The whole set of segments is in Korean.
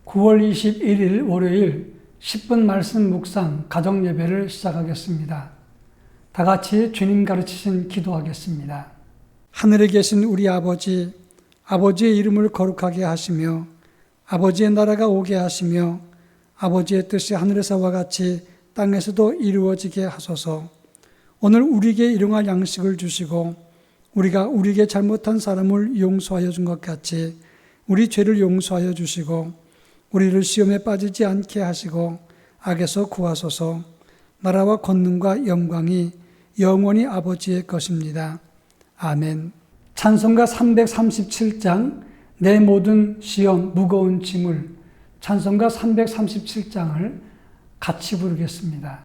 9월 21일 월요일 10분 말씀 묵상 가정 예배를 시작하겠습니다. 다 같이 주님 가르치신 기도하겠습니다. 하늘에 계신 우리 아버지, 아버지의 이름을 거룩하게 하시며 아버지의 나라가 오게 하시며 아버지의 뜻이 하늘에서와 같이 땅에서도 이루어지게 하소서. 오늘 우리에게 일용할 양식을 주시고 우리가 우리에게 잘못한 사람을 용서하여 준 것 같이 우리 죄를 용서하여 주시고 우리를 시험에 빠지지 않게 하시고 악에서 구하소서. 나라와 권능과 영광이 영원히 아버지의 것입니다. 아멘. 찬송가 337장 내 모든 시험 무거운 짐을, 찬송가 337장을 같이 부르겠습니다.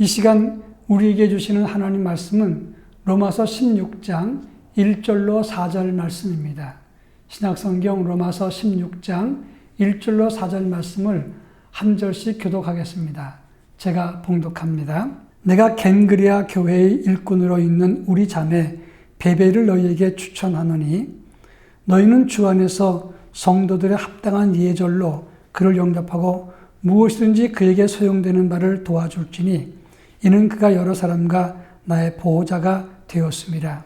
이 시간 우리에게 주시는 하나님 말씀은 로마서 16장 1절로 4절 말씀입니다. 신약성경 로마서 16장 1절로 4절 말씀을 한 절씩 교독하겠습니다. 제가 봉독합니다. 내가 겐그리아 교회의 일꾼으로 있는 우리 자매 베베를 너희에게 추천하노니 너희는 주 안에서 성도들의 합당한 예절로 그를 영접하고 무엇이든지 그에게 소용되는 바를 도와줄지니 이는 그가 여러 사람과 나의 보호자가 되었습니다.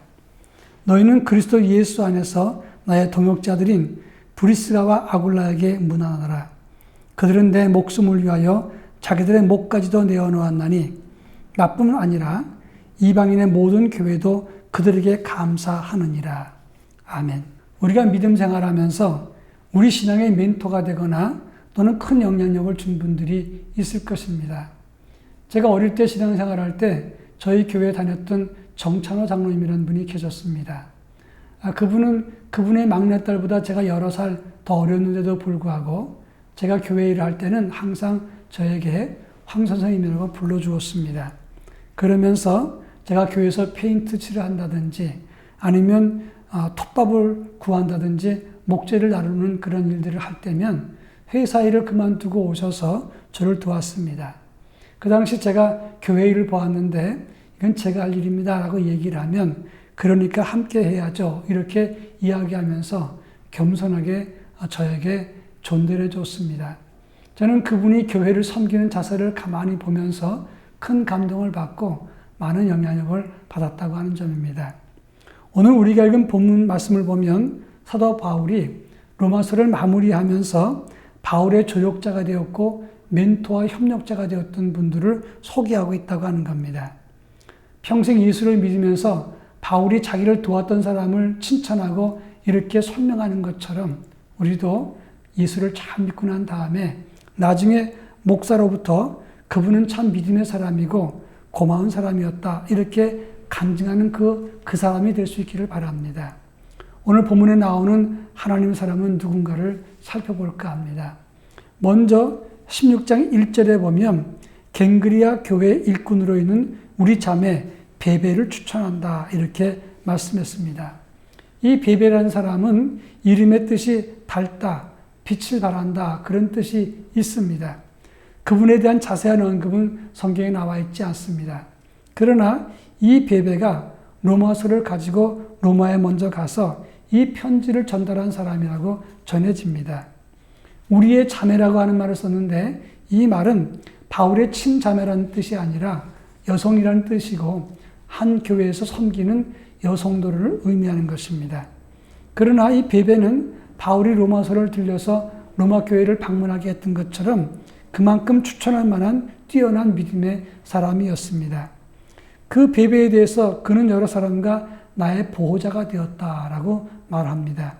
너희는 그리스도 예수 안에서 나의 동역자들인 브리스가와 아굴라에게 문안하라. 그들은 내 목숨을 위하여 자기들의 목까지도 내어놓았나니 나뿐 아니라 이방인의 모든 교회도 그들에게 감사하느니라. 아멘. 우리가 믿음 생활하면서 우리 신앙의 멘토가 되거나 또는 큰 영향력을 준 분들이 있을 것입니다. 제가 어릴 때 신앙생활할 때 저희 교회에 다녔던 정찬호 장로님이라는 분이 계셨습니다. 그분은 그분의 막내딸보다 제가 여러 살 더 어렸는데도 불구하고 제가 교회 일을 할 때는 항상 저에게 황 선생님이라고 불러주었습니다. 그러면서 제가 교회에서 페인트 칠을 한다든지 아니면 톱밥을 구한다든지 목재를 나르는 그런 일들을 할 때면 회사 일을 그만두고 오셔서 저를 도왔습니다. 그 당시 제가 교회 일을 보았는데 이건 제가 할 일입니다 라고 얘기를 하면 그러니까 함께 해야죠 이렇게 이야기하면서 겸손하게 저에게 존대를 해줬습니다. 저는 그분이 교회를 섬기는 자세를 가만히 보면서 큰 감동을 받고 많은 영향력을 받았다고 하는 점입니다. 오늘 우리가 읽은 본문 말씀을 보면 사도 바울이 로마서를 마무리하면서 바울의 조력자가 되었고 멘토와 협력자가 되었던 분들을 소개하고 있다고 하는 겁니다. 평생 예수를 믿으면서 바울이 자기를 도왔던 사람을 칭찬하고 이렇게 설명하는 것처럼 우리도 예수를 잘 믿고 난 다음에 나중에 목사로부터 그분은 참 믿음의 사람이고 고마운 사람이었다 이렇게 간증하는 그 사람이 될 수 있기를 바랍니다. 오늘 본문에 나오는 하나님의 사람은 누군가를 살펴볼까 합니다. 먼저 16장 1절에 보면 갱그리아 교회 일꾼으로 있는 우리 자매 베베를 추천한다 이렇게 말씀했습니다. 이 베베라는 사람은 이름의 뜻이 밝다, 빛을 발한다 그런 뜻이 있습니다. 그분에 대한 자세한 언급은 성경에 나와 있지 않습니다. 그러나 이 베베가 로마서를 가지고 로마에 먼저 가서 이 편지를 전달한 사람이라고 전해집니다. 우리의 자매라고 하는 말을 썼는데 이 말은 바울의 친자매라는 뜻이 아니라 여성이라는 뜻이고 한 교회에서 섬기는 여성들을 의미하는 것입니다. 그러나 이 베베는 바울이 로마서를 들려서 로마 교회를 방문하게 했던 것처럼 그만큼 추천할 만한 뛰어난 믿음의 사람이었습니다. 그 베베에 대해서 그는 여러 사람과 나의 보호자가 되었다라고 말합니다.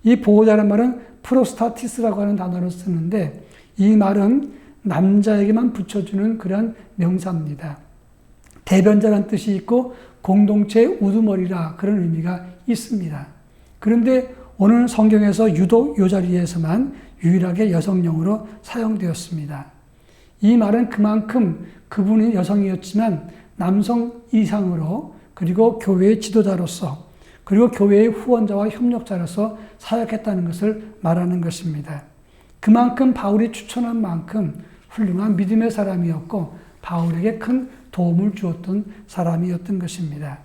이 보호자란 말은 프로스타티스라고 하는 단어를 쓰는데 이 말은 남자에게만 붙여주는 그런 명사입니다. 대변자라는 뜻이 있고 공동체의 우두머리라 그런 의미가 있습니다. 그런데 오늘 성경에서 유독 이 자리에서만 유일하게 여성용으로 사용되었습니다. 이 말은 그만큼 그분이 여성이었지만 남성 이상으로 그리고 교회의 지도자로서 그리고 교회의 후원자와 협력자로서 사역했다는 것을 말하는 것입니다. 그만큼 바울이 추천한 만큼 훌륭한 믿음의 사람이었고 바울에게 큰 도움을 주었던 사람이었던 것입니다.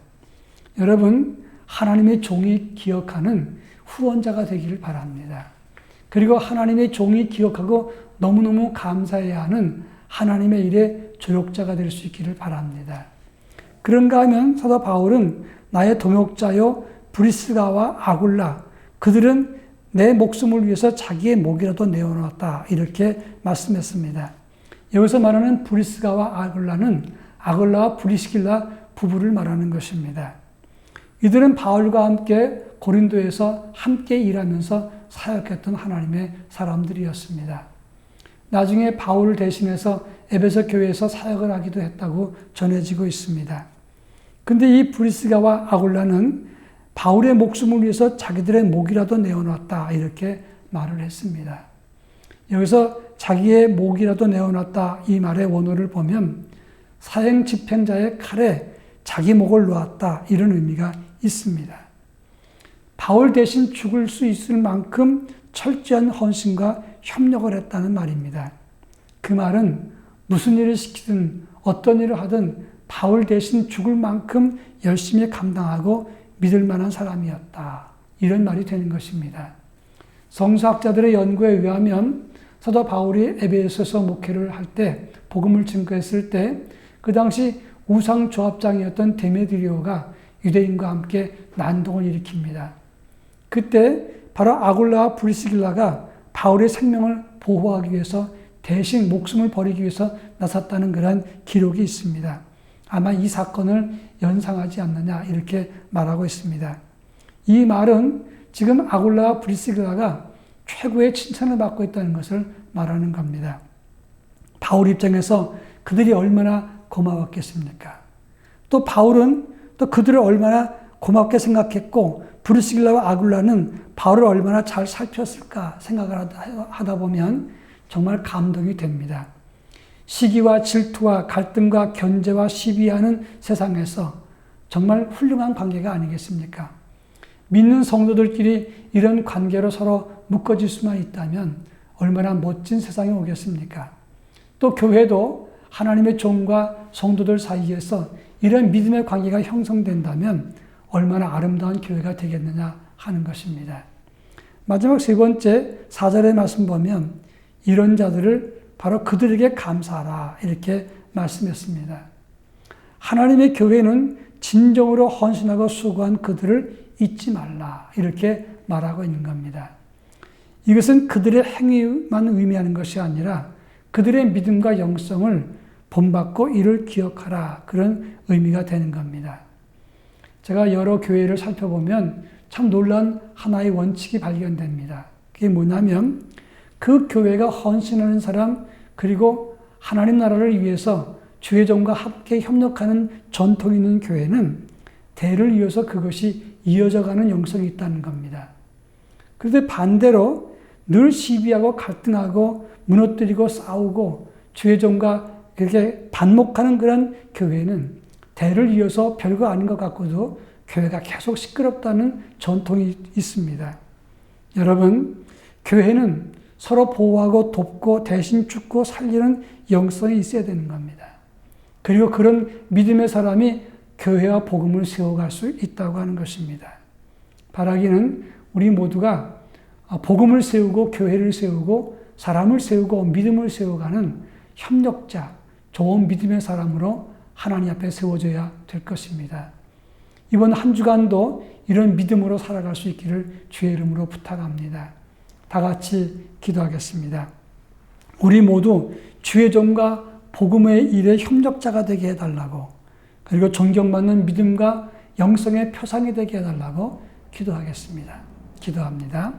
여러분, 하나님의 종이 기억하는 후원자가 되기를 바랍니다. 그리고 하나님의 종이 기억하고 너무너무 감사해야 하는 하나님의 일의 조력자가 될 수 있기를 바랍니다. 그런가 하면 사도 바울은 나의 동역자요 브리스가와 아굴라 그들은 내 목숨을 위해서 자기의 목이라도 내어놓았다 이렇게 말씀했습니다. 여기서 말하는 브리스가와 아굴라와 브리스길라 부부를 말하는 것입니다. 이들은 바울과 함께 고린도에서 함께 일하면서 사역했던 하나님의 사람들이었습니다. 나중에 바울을 대신해서 에베소 교회에서 사역을 하기도 했다고 전해지고 있습니다. 근데 이 브리스가와 아굴라는 바울의 목숨을 위해서 자기들의 목이라도 내어놨다 이렇게 말을 했습니다. 여기서 자기의 목이라도 내어놨다 이 말의 원어를 보면 사형 집행자의 칼에 자기 목을 놓았다 이런 의미가 있습니다. 바울 대신 죽을 수 있을 만큼 철저한 헌신과 협력을 했다는 말입니다. 그 말은 무슨 일을 시키든 어떤 일을 하든 바울 대신 죽을 만큼 열심히 감당하고 믿을 만한 사람이었다. 이런 말이 되는 것입니다. 성서학자들의 연구에 의하면 사도 바울이 에베소서 목회를 할 때 복음을 증거했을 때 그 당시 우상조합장이었던 데메드리오가 유대인과 함께 난동을 일으킵니다. 그때 바로 아굴라와 브리스길라가 바울의 생명을 보호하기 위해서 대신 목숨을 버리기 위해서 나섰다는 그런 기록이 있습니다. 아마 이 사건을 연상하지 않느냐 이렇게 말하고 있습니다. 이 말은 지금 아굴라와 브리스길라가 최고의 칭찬을 받고 있다는 것을 말하는 겁니다. 바울 입장에서 그들이 얼마나 고마웠겠습니까? 또 바울은 또 그들을 얼마나 고맙게 생각했고 브리스길라와 아굴라는 바울을 얼마나 잘 살폈을까 생각을 하다 보면 정말 감동이 됩니다. 시기와 질투와 갈등과 견제와 시비하는 세상에서 정말 훌륭한 관계가 아니겠습니까? 믿는 성도들끼리 이런 관계로 서로 묶어질 수만 있다면 얼마나 멋진 세상이 오겠습니까? 또 교회도 하나님의 종과 성도들 사이에서 이런 믿음의 관계가 형성된다면 얼마나 아름다운 교회가 되겠느냐 하는 것입니다. 마지막 세 번째 4절의 말씀 보면 이런 자들을 바로 그들에게 감사하라 이렇게 말씀했습니다. 하나님의 교회는 진정으로 헌신하고 수고한 그들을 잊지 말라 이렇게 말하고 있는 겁니다. 이것은 그들의 행위만 의미하는 것이 아니라 그들의 믿음과 영성을 본받고 이를 기억하라 그런 의미가 되는 겁니다. 제가 여러 교회를 살펴보면 참 놀라운 하나의 원칙이 발견됩니다. 그게 뭐냐면 그 교회가 헌신하는 사람 그리고 하나님 나라를 위해서 주의 종과 함께 협력하는 전통이 있는 교회는 대를 이어서 그것이 이어져가는 영성이 있다는 겁니다. 그런데 반대로 늘 시비하고 갈등하고 무너뜨리고 싸우고 주의 종과 그렇게 반목하는 그런 교회는 대를 이어서 별거 아닌 것 같고도 교회가 계속 시끄럽다는 전통이 있습니다. 여러분, 교회는 서로 보호하고 돕고 대신 죽고 살리는 영성이 있어야 되는 겁니다. 그리고 그런 믿음의 사람이 교회와 복음을 세워갈 수 있다고 하는 것입니다. 바라기는 우리 모두가 복음을 세우고 교회를 세우고 사람을 세우고 믿음을 세워가는 협력자, 좋은 믿음의 사람으로 하나님 앞에 세워져야 될 것입니다. 이번 한 주간도 이런 믿음으로 살아갈 수 있기를 주의 이름으로 부탁합니다. 다 같이 기도하겠습니다. 우리 모두 주의 종과 복음의 일에 협력자가 되게 해달라고 그리고 존경받는 믿음과 영성의 표상이 되게 해달라고 기도하겠습니다. 기도합니다.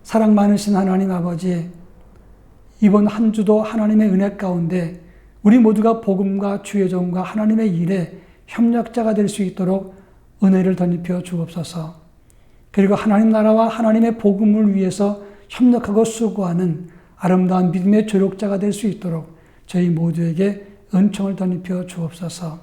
사랑 많으신 하나님 아버지, 이번 한 주도 하나님의 은혜 가운데 우리 모두가 복음과 주의 종과 하나님의 일에 협력자가 될 수 있도록 은혜를 덧입혀 주옵소서. 그리고 하나님 나라와 하나님의 복음을 위해서 협력하고 수고하는 아름다운 믿음의 조력자가 될 수 있도록 저희 모두에게 은총을 덧입혀 주옵소서.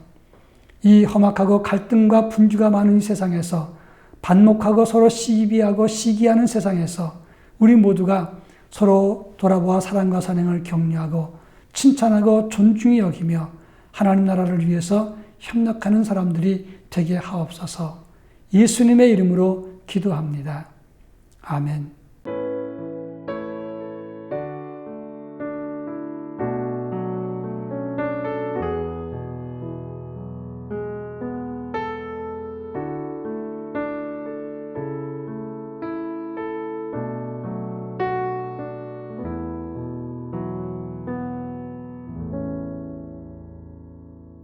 이 험악하고 갈등과 분주가 많은 이 세상에서 반목하고 서로 시비하고 시기하는 세상에서 우리 모두가 서로 돌아보아 사랑과 선행을 격려하고 칭찬하고 존중히 여기며 하나님 나라를 위해서 협력하는 사람들이 되게 하옵소서. 예수님의 이름으로 기도합니다. 아멘.